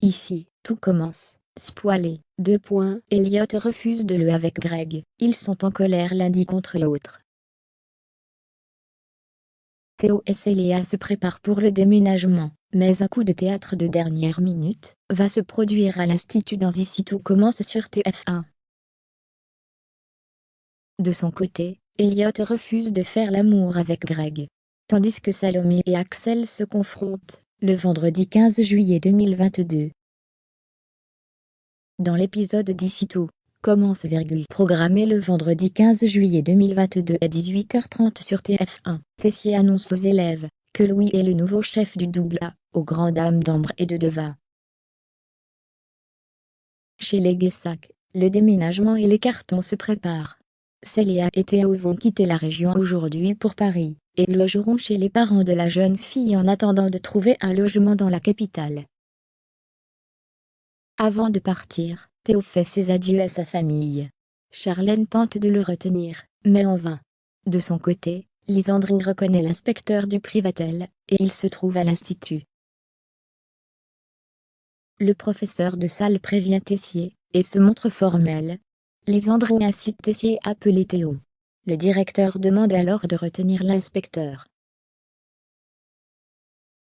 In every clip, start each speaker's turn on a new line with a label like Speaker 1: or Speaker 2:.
Speaker 1: Ici, tout commence. Spoilé. Elliot refuse de le avec Greg. Ils sont en colère l'un dit contre l'autre. Theo et Célia se préparent pour le déménagement, mais un coup de théâtre de dernière minute va se produire à l'Institut dans Ici tout commence sur TF1. De son côté, Elliot refuse de faire l'amour avec Greg. Tandis que Salomé et Axel se confrontent, le vendredi 15 juillet 2022. Dans l'épisode d'Ici tout commence, programmé le vendredi 15 juillet 2022 à 18h30 sur TF1, Tessier annonce aux élèves que Louis est le nouveau chef du double A, aux grandes dames d'Ambre et de Deva. Chez les Guessac, le déménagement et les cartons se préparent. Célia et Théo vont quitter la région aujourd'hui pour Paris, et logeront chez les parents de la jeune fille en attendant de trouver un logement dans la capitale. Avant de partir, Théo fait ses adieux à sa famille. Charlène tente de le retenir, mais en vain. De son côté, Lisandrine reconnaît l'inspecteur du Privatel, et il se trouve à l'institut. Le professeur de salle prévient Tessier, et se montre formel. Lisandrine incite Tessier à appeler Théo. Le directeur demande alors de retenir l'inspecteur.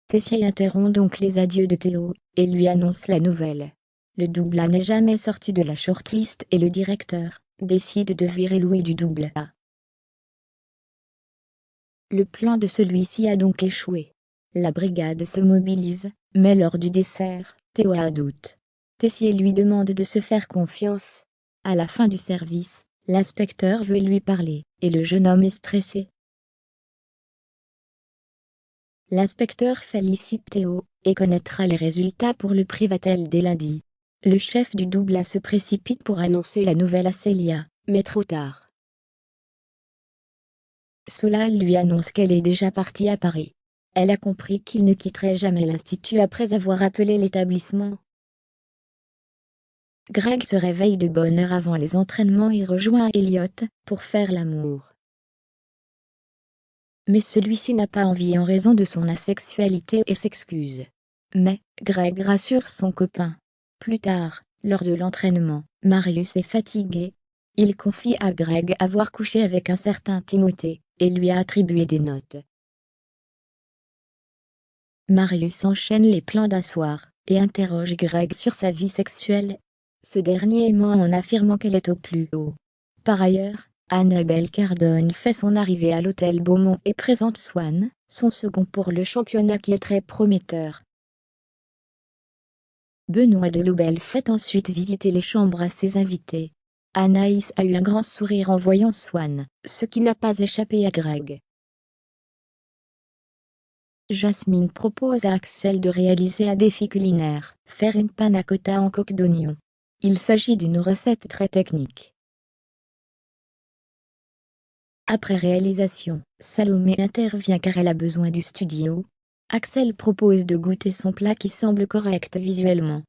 Speaker 1: Tessier interrompt donc les adieux de Théo, et lui annonce la nouvelle. Le double A n'est jamais sorti de la shortlist et le directeur décide de virer Louis du double A. Le plan de celui-ci a donc échoué. La brigade se mobilise, mais lors du dessert, Théo a un doute. Tessier lui demande de se faire confiance. À la fin du service, l'inspecteur veut lui parler, et le jeune homme est stressé. L'inspecteur félicite Théo, et connaîtra les résultats pour le Privatel dès lundi. Le chef du double A se précipite pour annoncer la nouvelle à Célia, mais trop tard. Solal lui annonce qu'elle est déjà partie à Paris. Elle a compris qu'il ne quitterait jamais l'institut après avoir appelé l'établissement. Greg se réveille de bonne heure avant les entraînements et rejoint Elliot pour faire l'amour. Mais celui-ci n'a pas envie en raison de son asexualité et s'excuse. Mais Greg rassure son copain. Plus tard, lors de l'entraînement, Marius est fatigué. Il confie à Greg avoir couché avec un certain Timothée, et lui a attribué des notes. Marius enchaîne les plans d'un soir, et interroge Greg sur sa vie sexuelle. Ce dernier ment en affirmant qu'elle est au plus haut. Par ailleurs, Annabelle Cardone fait son arrivée à l'hôtel Beaumont et présente Swan, son second pour le championnat qui est très prometteur. Benoît Delobel fait ensuite visiter les chambres à ses invités. Anaïs a eu un grand sourire en voyant Swan, ce qui n'a pas échappé à Greg. Jasmine propose à Axel de réaliser un défi culinaire, faire une panna cotta en coque d'oignon. Il s'agit d'une recette très technique. Après réalisation, Salomé intervient car elle a besoin du studio. Axel propose de goûter son plat qui semble correct visuellement.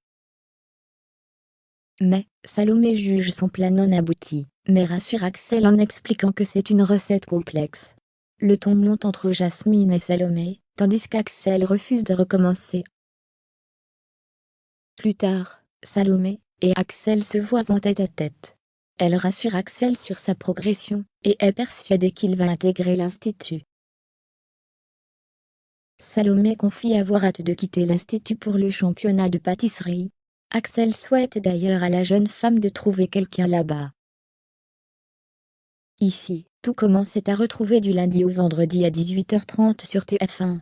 Speaker 1: Mais, Salomé juge son plat non abouti, mais rassure Axel en expliquant que c'est une recette complexe. Le ton monte entre Jasmine et Salomé, tandis qu'Axel refuse de recommencer. Plus tard, Salomé et Axel se voient en tête-à-tête. Elle rassure Axel sur sa progression, et est persuadée qu'il va intégrer l'institut. Salomé confie avoir hâte de quitter l'institut pour le championnat de pâtisserie. Axel souhaite d'ailleurs à la jeune femme de trouver quelqu'un là-bas. Ici, tout commence à retrouver du lundi au vendredi à 18h30 sur TF1.